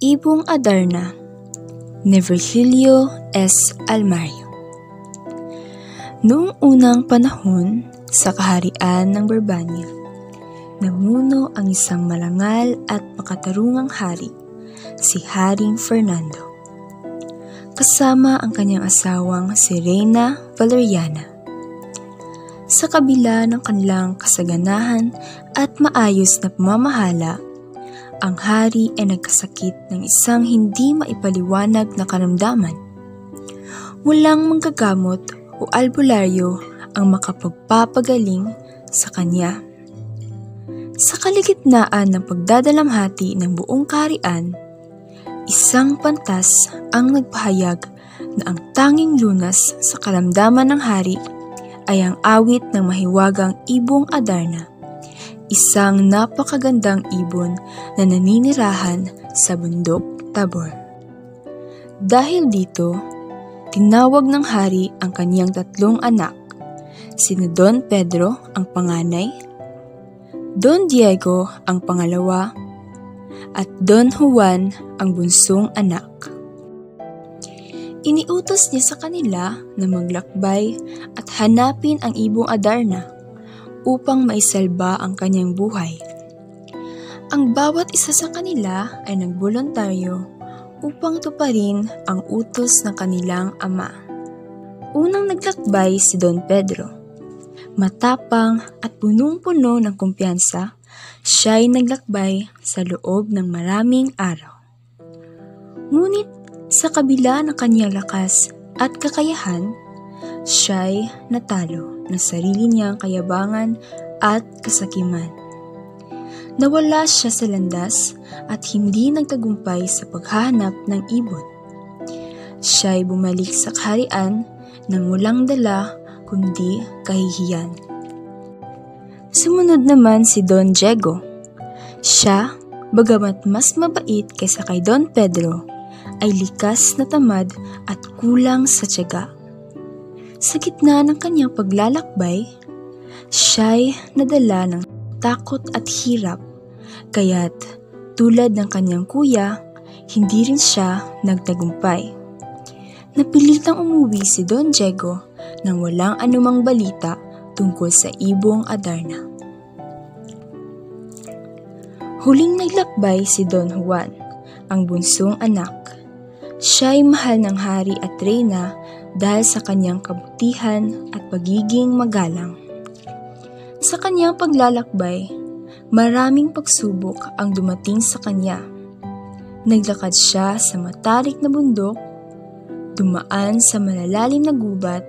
Ibong Adarna ni Virgilio S. Almario. Noong unang panahon sa kaharian ng Barbania, namuno ang isang marangal at makatarungang hari, si Haring Fernando, kasama ang kanyang asawang si Reyna Valeriana. Sa kabila ng kanilang kasaganahan at maayos na pamamahala, ang hari ay nagkasakit ng isang hindi maipaliwanag na karamdaman. Walang manggagamot o albularyo ang makapagpapagaling sa kanya. Sa kaligitnaan ng pagdadalamhati ng buong kaharian, isang pantas ang nagpahayag na ang tanging lunas sa karamdaman ng hari ay ang awit ng mahiwagang Ibong Adarna, isang napakagandang ibon na naninirahan sa bundok Tabor. Dahil dito, tinawag ng hari ang kanyang tatlong anak, sina Don Pedro ang panganay, Don Diego ang pangalawa, at Don Juan ang bunsong anak. Iniutos niya sa kanila na maglakbay at hanapin ang Ibong Adarna upang maisalba ang kanyang buhay. Ang bawat isa sa kanila ay nagboluntaryo upang tuparin ang utos ng kanilang ama. Unang naglakbay si Don Pedro. Matapang at punong-puno ng kumpiyansa, siya ay naglakbay sa loob ng maraming araw. Ngunit sa kabila ng kanyang lakas at kakayahan, siya'y natalo ng sarili niyang kayabangan at kasakiman. Nawala siya sa landas at hindi nagtagumpay sa paghahanap ng ibon. Siya'y bumalik sa kaharian nang walang dala kundi kahihiyan. Sumunod naman si Don Diego. Siya, bagamat mas mabait kaysa kay Don Pedro, ay likas na tamad at kulang sa tiyaga. Sa gitna ng kanyang paglalakbay, siya'y nadala ng takot at hirap, kaya't tulad ng kanyang kuya, hindi rin siya nagtagumpay. Napilitang umuwi si Don Diego nang walang anumang balita tungkol sa Ibong Adarna. Huling naglakbay si Don Juan, ang bunsong anak. Siya'y mahal ng hari at reyna dahil sa kanyang kabutihan at pagiging magalang. Sa kanyang paglalakbay, maraming pagsubok ang dumating sa kanya. Naglakad siya sa matarik na bundok, dumaan sa malalalim na gubat,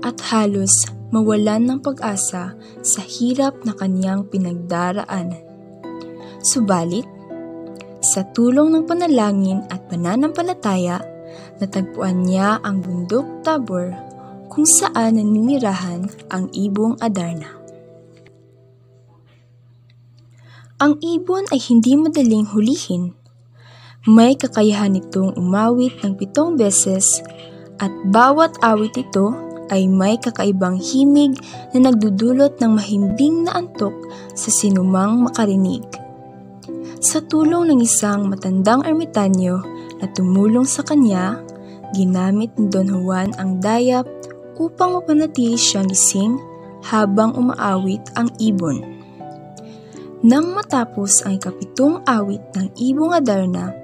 at halos mawalan ng pag-asa sa hirap na kanyang pinagdaraanan. Subalit, sa tulong ng panalangin at pananampalataya, natagpuan niya ang bundok Tabor kung saan naninirahan ang Ibong Adarna. Ang ibon ay hindi madaling hulihin. May kakayahan itong umawit ng 7 beses at bawat awit ito ay may kakaibang himig na nagdudulot ng mahimbing na antok sa sinumang makarinig. Sa tulong ng isang matandang ermitanyo na tumulong sa kanya, ginamit ni Don Juan ang dayap upang mapanatili siyang gising habang umaawit ang ibon. Nang matapos ang ika-7 awit ng Ibong Adarna,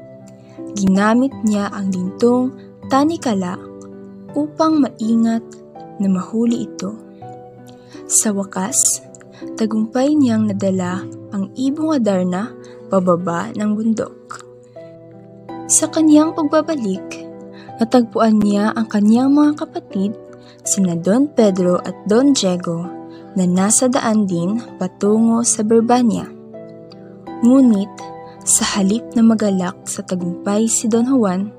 ginamit niya ang lintong tanikala upang maingat na mahuli ito. Sa wakas, tagumpay niyang nadala ang Ibong Adarna pababa ng bundok. Sa kanyang pagbabalik, natagpuan niya ang kanyang mga kapatid, sina Don Pedro at Don Diego, na nasa daan din patungo sa Barbania. Ngunit, sa halip na magalak sa tagumpay si Don Juan,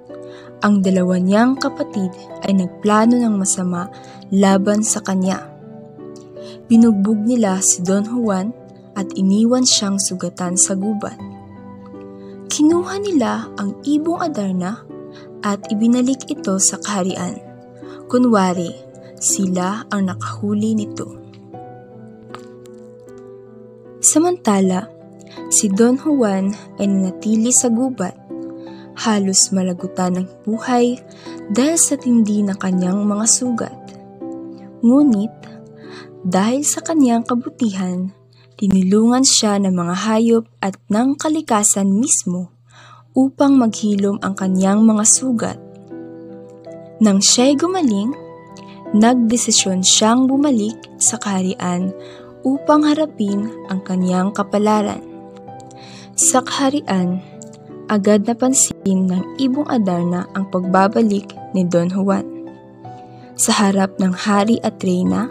ang dalawa niyang kapatid ay nagplano ng masama laban sa kanya. Binugbog nila si Don Juan at iniwan siyang sugatan sa gubat. Kinuha nila ang Ibong Adarna at ibinalik ito sa kaharian. Kunwari, sila ang nakahuli nito. Samantala, si Don Juan ay nanatili sa gubat halos malagutan ng buhay dahil sa tindi ng kanyang mga sugat. Ngunit, dahil sa kanyang kabutihan, tinulungan siya ng mga hayop at ng kalikasan mismo upang maghilom ang kanyang mga sugat. Nang siya'y gumaling, nagdesisyon siyang bumalik sa kaharian upang harapin ang kanyang kapalaran. Sa kaharian, agad napansin ng Ibong Adarna ang pagbabalik ni Don Juan. Sa harap ng hari at reyna,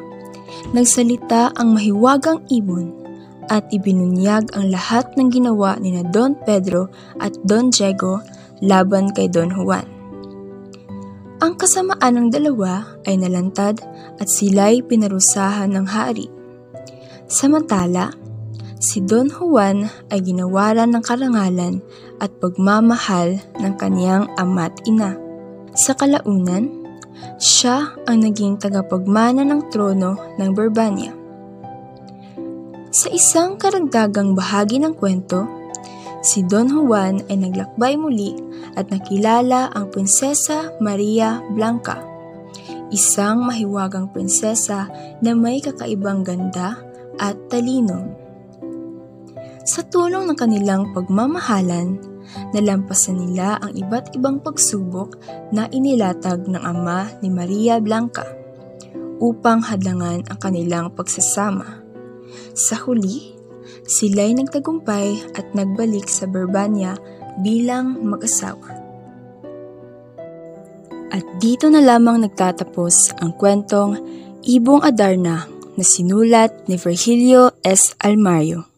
nagsalita ang mahiwagang ibon at ibinunyag ang lahat ng ginawa ni na Don Pedro at Don Diego laban kay Don Juan. Ang kasamaan ng dalawa ay nalantad at sila'y pinarusahan ng hari. Samantala, si Don Juan ay ginawaran ng karangalan at pagmamahal ng kaniyang ama't ina. Sa kalaunan, siya ang naging tagapagmana ng trono ng Brabania. Sa isang karagdagang bahagi ng kwento, si Don Juan ay naglakbay muli at nakilala ang Prinsesa Maria Blanca, isang mahiwagang prinsesa na may kakaibang ganda at talino. Sa tulong ng kanilang pagmamahalan, nalampasan nila ang iba't ibang pagsubok na inilatag ng ama ni Maria Blanca upang hadlangan ang kanilang pagsasama. Sa huli, sila'y nagtagumpay at nagbalik sa Brabania bilang mag-asawa. At dito na lamang nagtatapos ang kwentong Ibong Adarna na sinulat ni Virgilio S. Almario.